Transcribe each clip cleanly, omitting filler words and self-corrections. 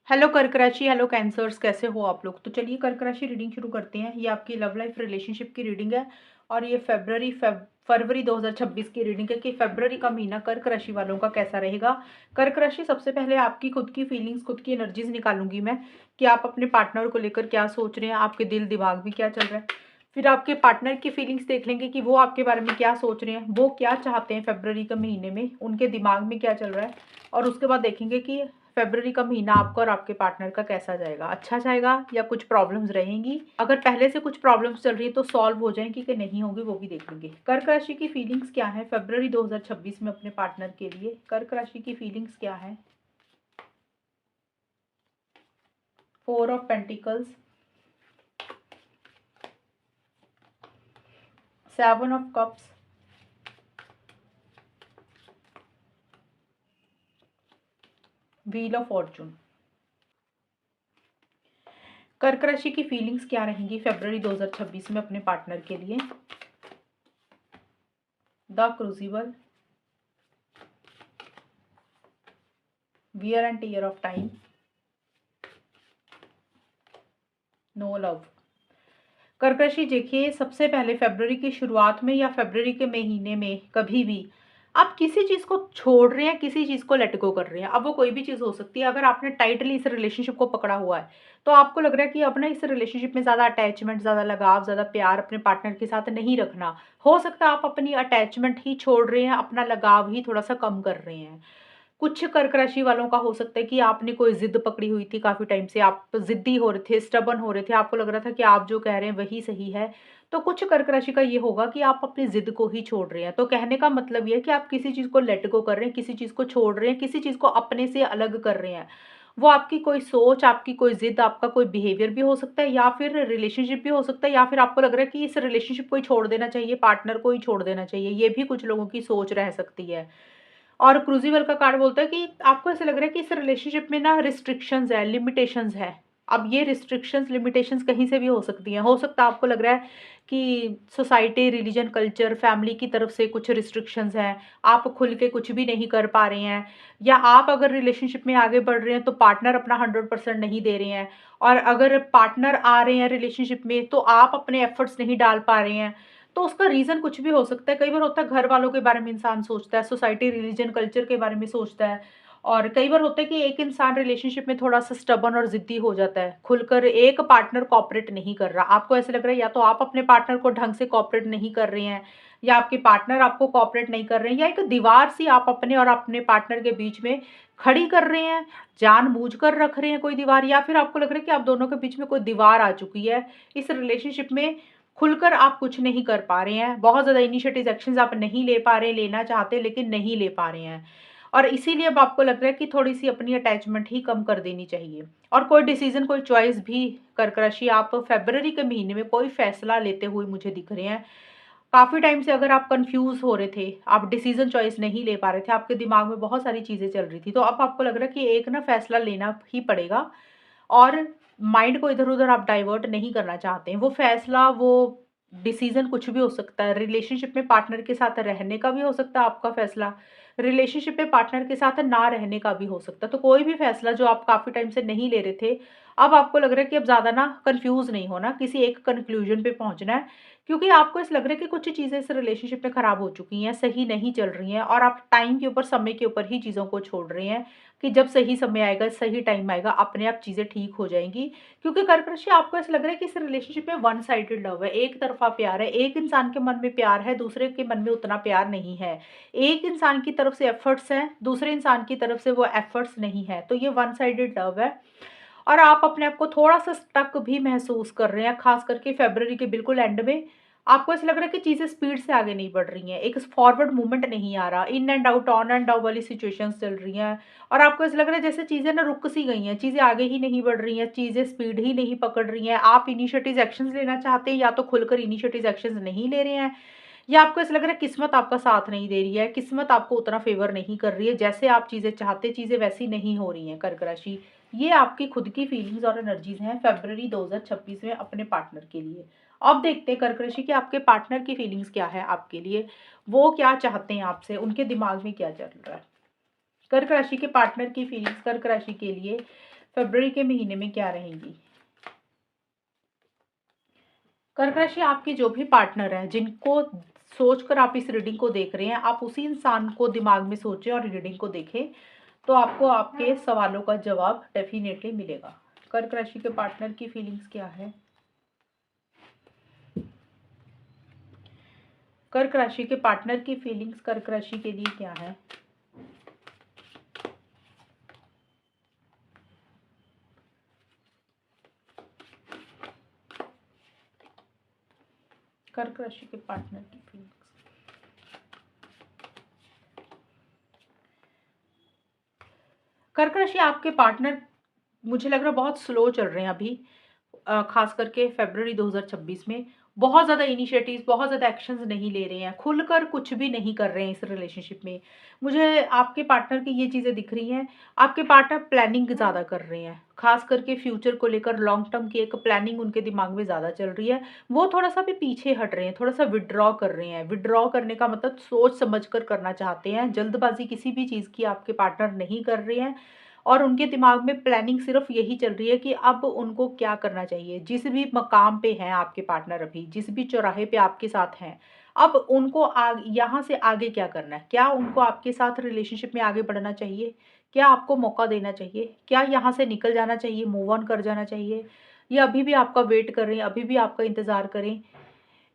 Hello कर्क राशि, hello cancers, कैसे हो आप लोग। तो चलिए कर्क राशि रीडिंग शुरू करते हैं। ये आपकी लव लाइफ रिलेशनशिप की रीडिंग है और ये फरवरी 2026 की रीडिंग है कि फरवरी का महीना कर्क राशि वालों का कैसा रहेगा। कर्क राशि, सबसे पहले आपकी खुद की फीलिंग्स, खुद की एनर्जीज निकालूंगी मैं कि आप अपने पार्टनर को लेकर क्या सोच रहे हैं, आपके दिल दिमाग में क्या चल रहा है। फिर आपके पार्टनर की फीलिंग्स देख लेंगे कि वो आपके बारे में क्या सोच रहे हैं, वो क्या चाहते हैं फरवरी के महीने में, उनके दिमाग में क्या चल रहा है। और उसके बाद देखेंगे कि फरवरी का महीना आपका और आपके पार्टनर का कैसा जाएगा, अच्छा जाएगा या कुछ प्रॉब्लम्स रहेंगी। अगर पहले से कुछ प्रॉब्लम्स चल रही है तो सॉल्व हो जाएंगी कि नहीं होगी, वो भी देख लेंगे। कर्क राशि की फीलिंग्स क्या है फरवरी 2026 में अपने पार्टनर के लिए। कर्क राशि की फीलिंग्स क्या है। 4 of pentacles, 7 of cups, wheel of Fortune. कर्क राशि की फीलिंग्स क्या रहेंगी फरवरी 2026 में अपने पार्टनर के लिए। The crucible, wear and tear of time, no love. कर्क राशि, देखिए सबसे पहले फरवरी की शुरुआत में या फरवरी के महीने में कभी भी आप किसी चीज़ को छोड़ रहे हैं, किसी चीज़ को लेट गो कर रहे हैं। अब वो कोई भी चीज़ हो सकती है। अगर आपने टाइटली इस रिलेशनशिप को पकड़ा हुआ है तो आपको लग रहा है कि अब ना इस रिलेशनशिप में ज़्यादा अटैचमेंट, ज़्यादा लगाव, ज़्यादा प्यार अपने पार्टनर के साथ नहीं रखना। हो सकता है आप अपनी अटैचमेंट ही छोड़ रहे हैं, अपना लगाव ही थोड़ा सा कम कर रहे हैं। कुछ कर्क राशि वालों का हो सकता है कि आपने कोई जिद पकड़ी हुई थी काफी टाइम से, आप जिद्दी हो रहे थे, स्टबन हो रहे थे, आपको लग रहा था कि आप जो कह रहे हैं वही सही है। तो कुछ कर्क राशि का ये होगा कि आप अपनी जिद को ही छोड़ रहे हैं। तो कहने का मतलब ये है कि आप किसी चीज को लेट गो कर रहे हैं, किसी चीज को छोड़ रहे हैं, किसी चीज को अपने से अलग कर रहे हैं। वो आपकी कोई सोच, आपकी कोई जिद, आपका कोई बिहेवियर भी हो सकता है, या फिर रिलेशनशिप भी हो सकता है, या फिर आपको लग रहा है कि इस रिलेशनशिप को ही छोड़ देना चाहिए, पार्टनर को ही छोड़ देना चाहिए। ये भी कुछ लोगों की सोच रह सकती है। और क्रूजिबल का कार्ड बोलता है कि आपको ऐसा लग रहा है कि इस रिलेशनशिप में ना रिस्ट्रिक्शंस है, लिमिटेशंस है। अब ये रिस्ट्रिक्शंस, लिमिटेशंस कहीं से भी हो सकती हैं। हो सकता है आपको लग रहा है कि सोसाइटी, रिलीजन, कल्चर, फैमिली की तरफ से कुछ रिस्ट्रिक्शंस हैं, आप खुल के कुछ भी नहीं कर पा रहे हैं। या आप अगर रिलेशनशिप में आगे बढ़ रहे हैं तो पार्टनर अपना 100% नहीं दे रहे हैं। और अगर पार्टनर आ रहे हैं रिलेशनशिप में तो आप अपने एफर्ट्स नहीं डाल पा रहे हैं। तो उसका रीज़न कुछ भी हो सकता है। कई बार होता है घर वालों के बारे में इंसान सोचता है, सोसाइटी, रिलीजन, कल्चर के बारे में सोचता है। और कई बार होता है कि एक इंसान रिलेशनशिप में थोड़ा-सा स्टबर्न और ज़िद्दी हो जाता है, खुलकर एक पार्टनर कोऑपरेट नहीं कर रहा। आपको ऐसा लग रहा है या तो आप अपने पार्टनर को ढंग से कोऑपरेट नहीं कर रहे हैं, या आपके पार्टनर आपको कोऑपरेट नहीं कर रहे हैं, या एक दीवार-सी आप अपने और अपने पार्टनर के बीच में खड़ी कर रहे हैं, जानबूझकर रख रहे हैं कोई दीवार, या फिर आपको लग रहा है कि आप दोनों के बीच में कोई दीवार आ चुकी है। इस रिलेशनशिप में खुलकर आप कुछ नहीं कर पा रहे हैं, बहुत ज़्यादा इनिशिएटिव एक्शंस आप नहीं ले पा रहे हैं, लेना चाहते लेकिन नहीं ले पा रहे हैं। और इसीलिए अब आपको लग रहा है कि थोड़ी-सी अपनी अटैचमेंट ही कम कर देनी चाहिए। और कोई डिसीज़न, कोई चॉइस भी कर्क राशि, आप फरवरी के महीने में कोई फैसला लेते हुए मुझे दिख रहे हैं। काफ़ी टाइम से अगर आप कन्फ्यूज़ हो रहे थे, आप डिसीज़न चॉइस नहीं ले पा रहे थे, आपके दिमाग में बहुत सारी चीज़ें चल रही थी, तो अब आपको लग रहा है कि एक ना फैसला लेना ही पड़ेगा। और माइंड को इधर-उधर आप डाइवर्ट नहीं करना चाहते हैं। वो फैसला, वो डिसीज़न कुछ भी हो सकता है। रिलेशनशिप में पार्टनर के साथ रहने का भी हो सकता है आपका फैसला, रिलेशनशिप में पार्टनर के साथ ना रहने का भी हो सकता है। तो कोई भी फैसला जो आप काफ़ी टाइम से नहीं ले रहे थे, अब आपको लग रहा है कि अब ज़्यादा ना कन्फ्यूज़ नहीं होना, किसी एक कन्क्लूज़न पे पहुँचना है। क्योंकि आपको ऐसा लग रहा है कि कुछ चीज़ें इस रिलेशनशिप में ख़राब हो चुकी हैं, सही नहीं चल रही हैं, और आप टाइम के ऊपर, समय के ऊपर ही चीज़ों को छोड़ रहे हैं कि जब सही समय आएगा, सही टाइम आएगा, अपने आप चीज़ें ठीक हो जाएँगी। क्योंकि कर्क राशि, आपको ऐसा लग रहा है कि इस रिलेशनशिप में वन साइडेड लव है, एक तरफ़ा प्यार है। एक इंसान के मन में प्यार है, दूसरे के मन में उतना प्यार नहीं है। एक इंसान की तरफ से एफर्ट्स हैं, दूसरे इंसान की तरफ से वो एफर्ट्स नहीं है। तो ये वन साइडेड लव है। और आप अपने आप को थोड़ा-सा स्टक भी महसूस कर रहे हैं, ख़ास करके फ़रवरी के बिल्कुल एंड में। आपको ऐसा लग रहा है कि चीज़ें स्पीड से आगे नहीं बढ़ रही हैं, एक फॉरवर्ड मूवमेंट नहीं आ रहा, in and out, on and out वाली सिचुएशंस चल रही हैं। और आपको ऐसा लग रहा है जैसे चीज़ें ना रुक सी गई हैं, चीज़ें आगे ही नहीं बढ़ रही हैं, चीज़ें स्पीड ही नहीं पकड़ रही हैं। आप इनिशिएटिव एक्शंस लेना चाहते हैं, या तो खुलकर इनिशिएटिव एक्शंस नहीं ले रहे हैं, या आपको ऐसा लग रहा है किस्मत आपका साथ नहीं दे रही है, किस्मत आपको उतना फ़ेवर नहीं कर रही है, जैसे आप चीज़ें चाहते, चीज़ें वैसी नहीं हो रही हैं कर्क राशि। ये आपकी खुद की फीलिंग्स और एनर्जीज़ हैं फरवरी 2026 में अपने पार्टनर के लिए। अब देखते हैं कर्क राशि कि आपके पार्टनर की फीलिंग्स क्या है आपके लिए, वो क्या चाहते हैं आपसे, उनके दिमाग में क्या चल रहा है। कर्क राशि के पार्टनर की फीलिंग्स कर्क राशि के लिए फरवरी के महीने में क्या रहेंगी। कर्क राशि, आपके जो भी पार्टनर हैं, जिनको सोचकर आप इस रीडिंग को देख रहे हैं, आप उसी इंसान को दिमाग में सोचें और रीडिंग को देखें, तो आपको आपके सवालों का जवाब डेफिनेटली मिलेगा। कर्क राशि के पार्टनर की फीलिंग्स क्या है। कर्क राशि के पार्टनर की फीलिंग्स कर्क राशि के लिए क्या है। कर्क राशि के पार्टनर की फीलिंग्स। कर्क राशि, आपके पार्टनर मुझे लग रहा है बहुत स्लो चल रहे हैं अभी, खास करके फरवरी 2026 में बहुत ज़्यादा इनिशिएटिव्स, बहुत ज़्यादा एक्शंस नहीं ले रहे हैं, खुलकर कुछ भी नहीं कर रहे हैं इस रिलेशनशिप में। मुझे आपके पार्टनर की ये चीज़ें दिख रही हैं। आपके पार्टनर प्लानिंग ज़्यादा कर रहे हैं, खास करके फ्यूचर को लेकर लॉन्ग टर्म की एक प्लानिंग उनके दिमाग में ज़्यादा चल रही है। वो थोड़ा-सा भी पीछे हट रहे हैं, थोड़ा-सा विथड्रॉ कर रहे हैं। विथड्रॉ करने का मतलब सोच समझ कर करना चाहते हैं, जल्दबाज़ी किसी भी चीज़ की आपके पार्टनर नहीं कर रहे हैं। और उनके दिमाग में प्लानिंग सिर्फ यही चल रही है कि अब उनको क्या करना चाहिए। जिस भी मकाम पे हैं आपके पार्टनर अभी, जिस भी चौराहे पे आपके साथ हैं, अब उनको यहाँ से आगे क्या करना है? क्या उनको आपके साथ रिलेशनशिप में आगे बढ़ना चाहिए? क्या आपको मौका देना चाहिए? क्या यहाँ से निकल जाना चाहिए, मूव ऑन कर जाना चाहिए? या अभी भी आपका वेट कर रहे हैं, अभी भी आपका इंतज़ार करें?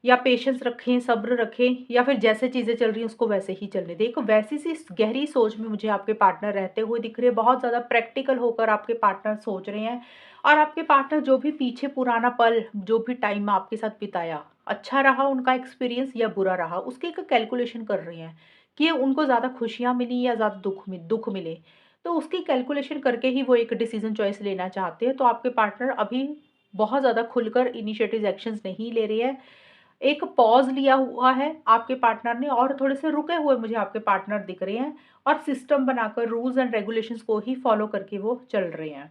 या पेशेंस रखें, सब्र रखें, या फिर जैसे चीज़ें चल रही हैं उसको वैसे ही चलने दें। एक वैसी सी गहरी सोच में मुझे आपके पार्टनर रहते हुए दिख रहे हैं, बहुत ज़्यादा प्रैक्टिकल होकर आपके पार्टनर सोच रहे हैं। और आपके पार्टनर जो भी पीछे पुराना पल, जो भी टाइम आपके साथ बिताया, अच्छा रहा उनका एक्सपीरियंस या बुरा रहा, उसकी एक कैलकुलेशन कर रहे हैं कि उनको ज़्यादा खुशियाँ मिली या ज़्यादा दुःख मिले। तो उसकी कैलकुलेशन करके ही वो एक डिसीज़न चॉइस लेना चाहते हैं। तो आपके पार्टनर अभी बहुत ज़्यादा खुलकर इनिशिएटिव एक्शंस नहीं ले रहे हैं। एक पॉज़ लिया हुआ है आपके पार्टनर ने, और थोड़े से रुके हुए मुझे आपके पार्टनर दिख रहे हैं, और सिस्टम बनाकर रूल्स एंड रेगुलेशंस को ही फॉलो करके वो चल रहे हैं।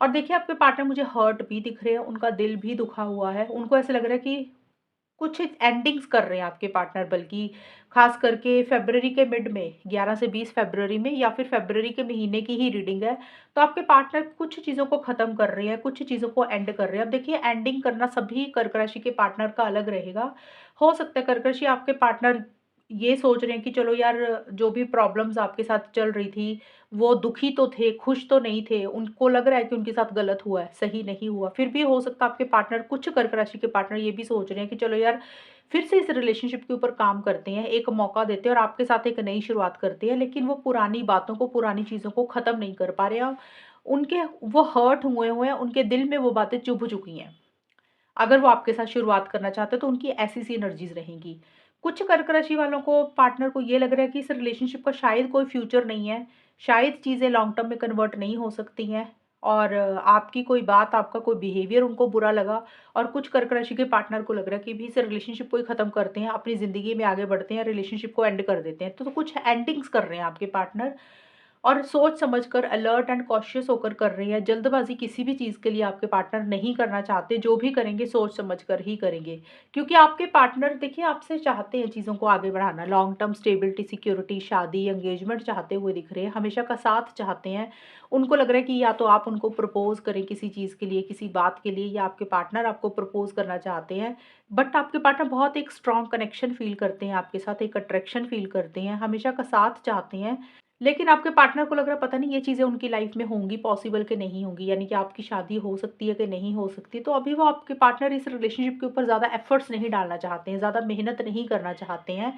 और देखिए, आपके पार्टनर मुझे हर्ट भी दिख रहे हैं, उनका दिल भी दुखा हुआ है। उनको ऐसा लग रहा है कि कुछ एंडिंग्स कर रहे हैं आपके पार्टनर, बल्कि खास करके फरवरी के मिड में 11 से 20 फरवरी में, या फिर फरवरी के महीने की ही रीडिंग है। तो आपके पार्टनर कुछ चीज़ों को ख़त्म कर रहे हैं, कुछ चीज़ों को एंड कर रहे हैं। अब देखिए, एंडिंग करना सभी कर्क राशि के पार्टनर का अलग रहेगा। हो सकता है कर्क राशि आपके पार्टनर ये सोच रहे हैं कि चलो यार, जो भी प्रॉब्लम्स आपके साथ चल रही थी, वो दुखी तो थे, खुश तो नहीं थे। उनको लग रहा है कि उनके साथ गलत हुआ है, सही नहीं हुआ। फिर भी हो सकता है आपके पार्टनर, कुछ कर्क राशि के पार्टनर ये भी सोच रहे हैं कि चलो यार, फिर से इस रिलेशनशिप के ऊपर काम करते हैं, एक मौका देते हैं और आपके साथ एक नई शुरुआत करते हैं। लेकिन वो पुरानी बातों को, पुरानी चीज़ों को ख़त्म नहीं कर पा रहे हैं। उनके वो हर्ट हुए हैं, उनके दिल में वो बातें चुभ चुकी हैं। अगर वो आपके साथ शुरुआत करना चाहते हैं तो उनकी ऐसी-सी एनर्जीज़ रहेंगी। कुछ कर्क राशि वालों को, पार्टनर को ये लग रहा है कि इस रिलेशनशिप का शायद कोई फ्यूचर नहीं है, शायद चीज़ें लॉन्ग टर्म में कन्वर्ट नहीं हो सकती हैं, और आपकी कोई बात, आपका कोई बिहेवियर उनको बुरा लगा। और कुछ कर्क राशि के पार्टनर को लग रहा है कि भी इस रिलेशनशिप को ही ख़त्म करते हैं, अपनी ज़िंदगी में आगे बढ़ते हैं, रिलेशनशिप को एंड कर देते हैं। तो कुछ एंडिंग्स कर रहे हैं आपके पार्टनर, और सोच समझकर, अलर्ट एंड कॉशियस होकर कर रही है। जल्दबाज़ी किसी भी चीज़ के लिए आपके पार्टनर नहीं करना चाहते, जो भी करेंगे सोच समझ कर ही करेंगे। क्योंकि आपके पार्टनर देखिए, आपसे चाहते हैं चीज़ों को आगे बढ़ाना, लॉन्ग टर्म स्टेबिलिटी, सिक्योरिटी, शादी, एंगेजमेंट चाहते हुए दिख रहे हैं, हमेशा का साथ चाहते हैं। उनको लग रहा है कि या तो आप उनको प्रपोज़ करें किसी चीज़ के लिए, किसी बात के लिए, या आपके पार्टनर आपको प्रपोज़ करना चाहते हैं। बट आपके पार्टनर बहुत एक स्ट्रॉन्ग कनेक्शन फ़ील करते हैं आपके साथ, एक अट्रैक्शन फ़ील करते हैं, हमेशा का साथ चाहते हैं। लेकिन आपके पार्टनर को लग रहा है पता नहीं ये चीज़ें उनकी लाइफ में होंगी पॉसिबल कि नहीं होंगी, यानी कि आपकी शादी हो सकती है कि नहीं हो सकती। तो अभी वो, आपके पार्टनर इस रिलेशनशिप के ऊपर ज़्यादा एफर्ट्स नहीं डालना चाहते हैं, ज़्यादा मेहनत नहीं करना चाहते हैं,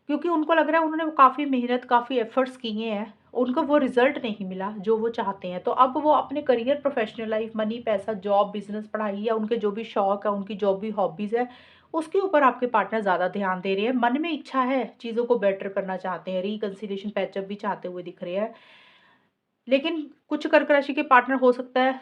क्योंकि उनको लग रहा है उन्होंने काफ़ी मेहनत, काफ़ी एफर्ट्स किए हैं, उनको वो रिजल्ट नहीं मिला जो वो चाहते हैं। तो अब वो अपने करियर, प्रोफेशनल लाइफ, मनी, पैसा, जॉब, बिजनेस, पढ़ाई, या उनके जो भी शौक है, उनकी जो भी हॉबीज़ है, उसके ऊपर आपके पार्टनर ज़्यादा ध्यान दे रहे हैं। मन में इच्छा है, चीज़ों को बेटर करना चाहते हैं, रिकंसिलिएशन, पैचअप भी चाहते हुए दिख रहे हैं। लेकिन कुछ कर्क राशि के पार्टनर हो सकता है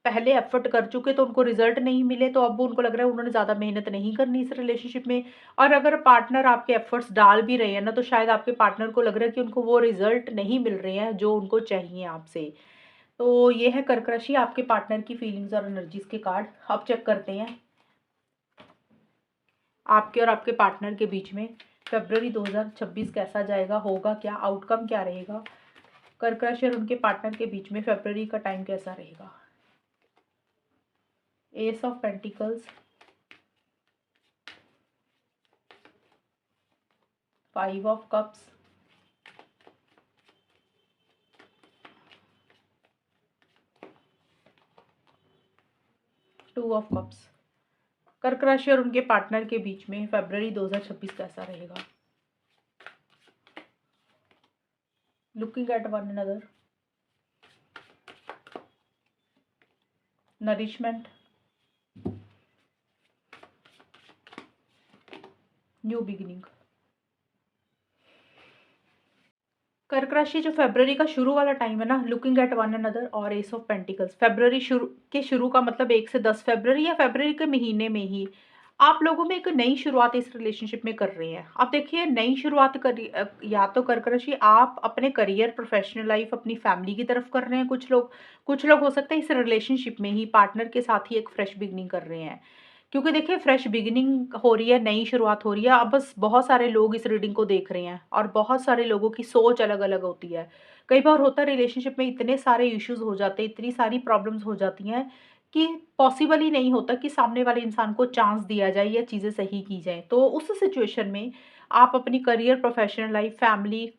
पहले एफर्ट कर चुके, तो उनको रिजल्ट नहीं मिले, तो अब उनको लग रहा है उन्होंने ज़्यादा मेहनत नहीं करनी इस रिलेशनशिप में। और अगर पार्टनर आपके एफर्ट्स डाल भी रहे हैं ना, तो शायद आपके पार्टनर को लग रहा है कि उनको वो रिजल्ट नहीं मिल रहे हैं जो उनको चाहिए आपसे। तो ये है कर्क राशि, आपके पार्टनर की फीलिंग्स और एनर्जीज के कार्ड। अब चेक करते हैं आपके और आपके पार्टनर के बीच में फरवरी 2026 कैसा जाएगा, होगा क्या, आउटकम क्या रहेगा। कर्क राशि और उनके पार्टनर के बीच में फरवरी का टाइम कैसा रहेगा? S of pentacles, 5 of cups, 2 of cups. कर्क राशि और उनके पार्टनर के बीच में फरवरी 2026 कैसा रहेगा? Looking at one another, nourishment, new beginning. कर्क राशि जो फरवरी का शुरू वाला टाइम है ना, लुकिंग एट वन अनदर और एस ऑफ पेंटिकल्स, फरवरी शुरू का मतलब 1 से 10 फरवरी या फरवरी के महीने में ही आप लोगों में एक नई शुरुआत इस रिलेशनशिप में कर रहे हैं। अब देखिए, नई शुरुआत या तो कर्क राशि आप अपने करियर, प्रोफेशनल लाइफ, अपनी फैमिली की तरफ कर रहे हैं। कुछ लोग हो सकता है इस रिलेशनशिप में ही पार्टनर के साथ ही एक फ्रेश बिगनिंग कर रहे हैं, क्योंकि देखिए फ्रेश बिगिनिंग हो रही है, नई शुरुआत हो रही है। अब बस बहुत सारे लोग इस रीडिंग को देख रहे हैं और बहुत सारे लोगों की सोच अलग-अलग होती है। कई बार होता है रिलेशनशिप में इतने सारे इश्यूज़ हो जाते हैं, इतनी सारी प्रॉब्लम्स हो जाती हैं कि पॉसिबल ही नहीं होता कि सामने वाले इंसान को चांस दिया जाए या चीज़ें सही की जाएँ। तो उस सिचुएशन में आप अपनी करियर, प्रोफेशनल लाइफ, फैमिली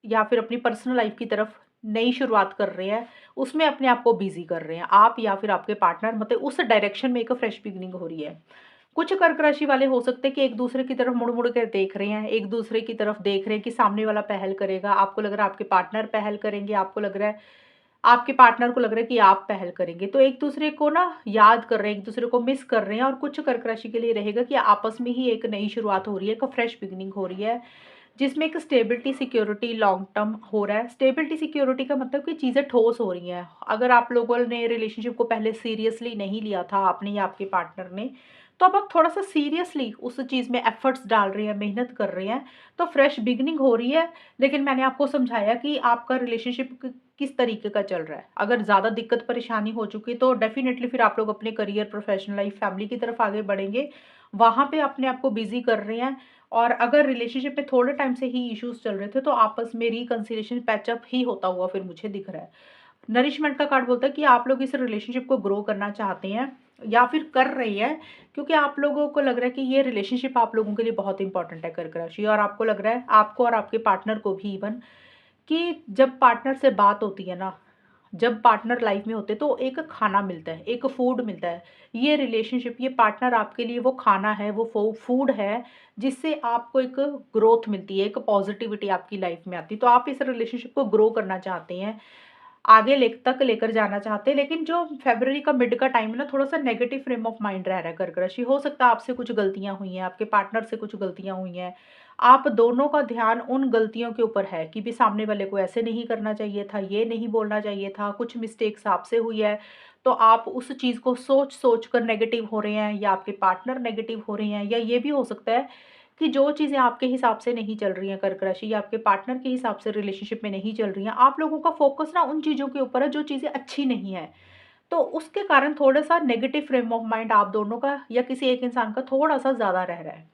या फिर अपनी पर्सनल लाइफ की तरफ नई शुरुआत कर रहे हैं, उसमें अपने आप को बिज़ी कर रहे हैं। आप या फिर आपके पार्टनर, मतलब उस डायरेक्शन में एक फ्रेश बिगिनिंग हो रही है। कुछ कर्क राशि वाले हो सकते हैं कि एक-दूसरे की तरफ मुड़-मुड़ कर देख रहे हैं, एक-दूसरे की तरफ देख रहे हैं कि सामने वाला पहल करेगा। आपको लग रहा है आपके पार्टनर पहल करेंगे, आपको लग रहा है आपके पार्टनर को लग रहा है कि आप पहल करेंगे। तो एक-दूसरे को ना याद कर रहे हैं, एक-दूसरे को मिस कर रहे हैं और कुछ कर्क राशि के लिए रहेगा कि आपस में ही एक नई शुरुआत हो रही है, एक फ्रेश बिगिनिंग हो रही है। जिसमें एक स्टेबिलिटी, सिक्योरिटी लॉन्ग टर्म हो रहा है। स्टेबिलिटी, सिक्योरिटी का मतलब कि चीज़ें ठोस हो रही हैं। अगर आप लोगों ने रिलेशनशिप को पहले सीरियसली नहीं लिया था, आपने या आपके पार्टनर ने, तो अब आप थोड़ा-सा सीरियसली उस चीज़ में एफर्ट्स डाल रहे हैं, मेहनत कर रहे हैं, तो फ्रेश बिगिनिंग हो रही है। लेकिन मैंने आपको समझाया कि आपका रिलेशनशिप किस तरीके का चल रहा है। अगर ज़्यादा दिक्कत परेशानी हो चुकी है, तो डेफ़िनेटली फिर आप लोग अपने करियर, प्रोफ़ेशनल लाइफ़, फैमिली की तरफ आगे बढ़ेंगे। वहाँ पे अपने आप को बिज़ी कर रहे हैं। और अगर रिलेशनशिप में थोड़े टाइम से ही इश्यूज़ चल रहे थे, तो आपस में रिकंसिलिएशन, पैचअप ही होता हुआ फिर मुझे दिख रहा है। नरिशमेंट का कार्ड बोलता है कि आप लोग इस रिलेशनशिप को ग्रो करना चाहते हैं या फिर कर रही हैं, क्योंकि आप लोगों को लग रहा है कि ये रिलेशनशिप आप लोगों के लिए बहुत इंपॉर्टेंट है, कर्क राशि। और आपको लग रहा है, आपको और आपके पार्टनर को भी इवन, कि जब पार्टनर से बात होती है ना, जब पार्टनर लाइफ में होते हैं तो एक खाना मिलता है, एक फूड मिलता है। ये रिलेशनशिप, ये पार्टनर आपके लिए वो खाना है, वो फूड है, जिससे आपको एक ग्रोथ मिलती है, एक पॉजिटिविटी आपकी लाइफ में आती है। तो आप इस रिलेशनशिप को ग्रो करना चाहते हैं, आगे तक लेकर जाना चाहते हैं। लेकिन जो फरवरी का मिड का टाइम है ना, थोड़ा-सा नेगेटिव फ्रेम ऑफ माइंड रह रहा है कर्क राशि। हो सकता है आपसे कुछ गलतियाँ हुई हैं, आपके पार्टनर से कुछ गलतियाँ हुई हैं। आप दोनों का ध्यान उन गलतियों के ऊपर है कि भी सामने वाले को ऐसे नहीं करना चाहिए था, ये नहीं बोलना चाहिए था, कुछ मिस्टेक्स आपसे हुई है। तो आप उस चीज़ को सोच-सोच कर नेगेटिव हो रहे हैं, या आपके पार्टनर नेगेटिव हो रहे हैं, या ये भी हो सकता है कि जो चीज़ें आपके हिसाब से नहीं चल रही हैं कर्क राशि, या आपके पार्टनर के हिसाब से रिलेशनशिप में नहीं चल रही हैं, आप लोगों का फ़ोकस ना उन चीज़ों के ऊपर है जो चीज़ें अच्छी नहीं हैं। तो उसके कारण थोड़ा-सा नेगेटिव फ्रेम ऑफ माइंड आप दोनों का या किसी एक इंसान का थोड़ा-सा ज़्यादा रह रहा है।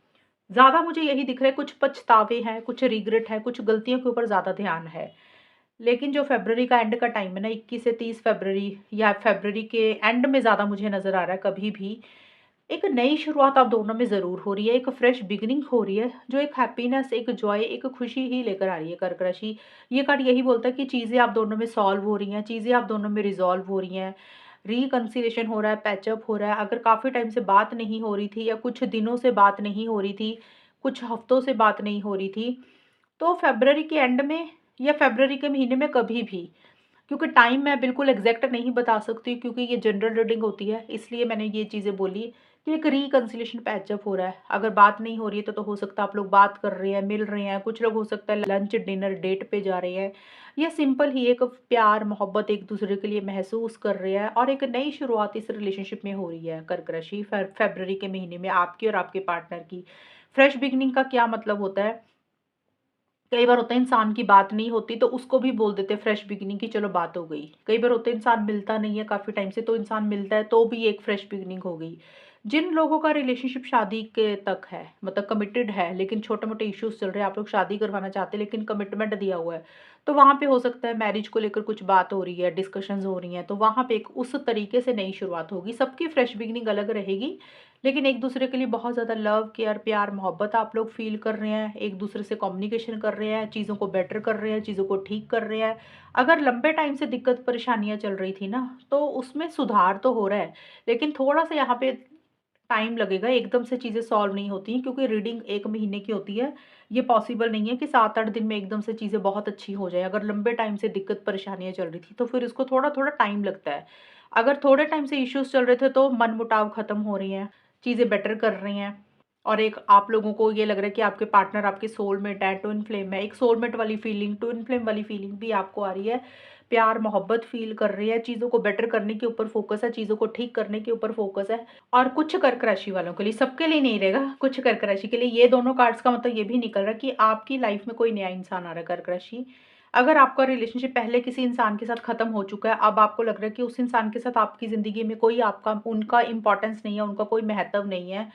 ज़्यादा मुझे यही दिख रहा है, कुछ पछतावे हैं, कुछ रिग्रेट है, कुछ गलतियों के ऊपर ज़्यादा ध्यान है। लेकिन जो फ़रवरी का एंड का टाइम है ना, 21 से 30 फ़रवरी या फ़रवरी के एंड में ज़्यादा मुझे नज़र आ रहा है, कभी भी एक नई शुरुआत आप दोनों में ज़रूर हो रही है, एक फ्रेश बिगिनिंग हो रही है, जो एक हैप्पीनेस, एक जॉय, एक खुशी ही लेकर आ रही है कर्क राशि। ये कार्ड यही बोलता है कि चीज़ें आप दोनों में सॉल्व हो रही हैं, चीज़ें आप दोनों में रिज़ॉल्व हो रही हैं, रिकंसिलिएशन हो रहा है, पैचअप हो रहा है। अगर काफ़ी टाइम से बात नहीं हो रही थी या कुछ दिनों से बात नहीं हो रही थी, कुछ हफ्तों से बात नहीं हो रही थी, तो फ़रवरी के एंड में या फ़रवरी के महीने में कभी भी, क्योंकि टाइम मैं बिल्कुल एग्ज़ैक्ट नहीं बता सकती, क्योंकि ये जनरल रीडिंग होती है, इसलिए मैंने ये चीज़ें बोली कि एक रिकंसिलिएशन पैचअप हो रहा है। अगर बात नहीं हो रही है तो हो सकता है आप लोग बात कर रहे हैं, मिल रहे हैं, कुछ लोग हो सकता है लंच, डिनर, डेट पे जा रहे हैं, या सिंपल ही एक प्यार, मोहब्बत एक-दूसरे के लिए महसूस कर रहे हैं, और एक नई शुरुआत इस रिलेशनशिप में हो रही है कर्क राशि, फ़रवरी के महीने में आपकी और आपके पार्टनर की। फ्रेश बिगिनिंग का क्या मतलब होता है? कई बार होता है इंसान की बात नहीं होती तो उसको भी बोल देते हैं फ्रेश बिगिनिंग की, चलो बात हो गई। कई बार होता है इंसान मिलता नहीं है काफ़ी टाइम से, तो इंसान मिलता है तो भी एक फ्रेश बिगिनिंग हो गई। जिन लोगों का रिलेशनशिप शादी के तक है, मतलब कमिटेड है, लेकिन छोटे-मोटे इश्यूज़ चल रहे हैं, आप लोग शादी करवाना चाहते हैं लेकिन कमिटमेंट दिया हुआ है, तो वहाँ पे हो सकता है मैरिज को लेकर कुछ बात हो रही है, डिस्कशंस हो रही हैं, तो वहाँ पे एक उस तरीके से नई शुरुआत होगी। सबकी फ्रेश बिगिनिंग अलग रहेगी, लेकिन एक दूसरे के लिए बहुत ज़्यादा लव, केयर, प्यार, मोहब्बत आप लोग फ़ील कर रहे हैं, एक दूसरे से कम्युनिकेशन कर रहे हैं, चीज़ों को बेटर कर रहे हैं, चीज़ों को ठीक कर रहे हैं। अगर लंबे टाइम से दिक्कत परेशानियाँ चल रही थी ना, तो उसमें सुधार तो हो रहा है, लेकिन थोड़ा-सा यहाँ पे टाइम लगेगा, एकदम से चीज़ें सॉल्व नहीं होती हैं, क्योंकि रीडिंग 1 महीने की होती है। ये पॉसिबल नहीं है कि 7-8 दिन में एकदम से चीज़ें बहुत अच्छी हो जाएँ। अगर लंबे टाइम से दिक्कत परेशानियाँ चल रही थी, तो फिर इसको थोड़ा-थोड़ा टाइम लगता है। अगर थोड़े टाइम से इश्यूज़ चल रहे थे, तो मनमुटाव खत्म हो रही हैं, चीज़ें बेटर कर रही हैं, और एक आप लोगों को ये लग रहा है कि आपके पार्टनर आपके सोलमेट है, ट्विन फ्लेम है। एक सोलमेट वाली फीलिंग, ट्विन फ्लेम वाली फीलिंग भी आपको आ रही है। प्यार, मोहब्बत फ़ील कर रही है, चीज़ों को बेटर करने के ऊपर फ़ोकस है, चीज़ों को ठीक करने के ऊपर फ़ोकस है। और कुछ कर्क राशि वालों के लिए, सबके लिए नहीं रहेगा, कुछ कर्क राशि के लिए ये दोनों कार्ड्स का मतलब ये भी निकल रहा है कि आपकी लाइफ़ में कोई नया इंसान आ रहा है, कर्क राशि। अगर आपका रिलेशनशिप पहले किसी इंसान के साथ ख़त्म हो चुका है, अब आपको लग रहा है कि उस इंसान के साथ आपकी ज़िंदगी में कोई आपका उनका इम्पोर्टेंस नहीं है, उनका कोई महत्व नहीं है,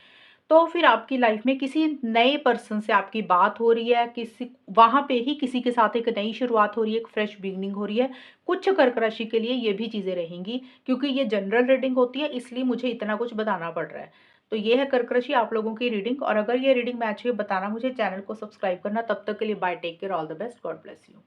तो फिर आपकी लाइफ में किसी नए पर्सन से आपकी बात हो रही है, किसी वहाँ पे ही किसी के साथ एक नई शुरुआत हो रही है, एक फ्रेश बिगिनिंग हो रही है। कुछ कर्क राशि के लिए ये भी चीज़ें रहेंगी, क्योंकि ये जनरल रीडिंग होती है, इसलिए मुझे इतना कुछ बताना पड़ रहा है। तो ये है कर्क राशि आप लोगों की रीडिंग, और अगर ये रीडिंग मैच हुई बताना मुझे, चैनल को सब्सक्राइब करना। तब तक के लिए bye, take care, all the best, God bless you.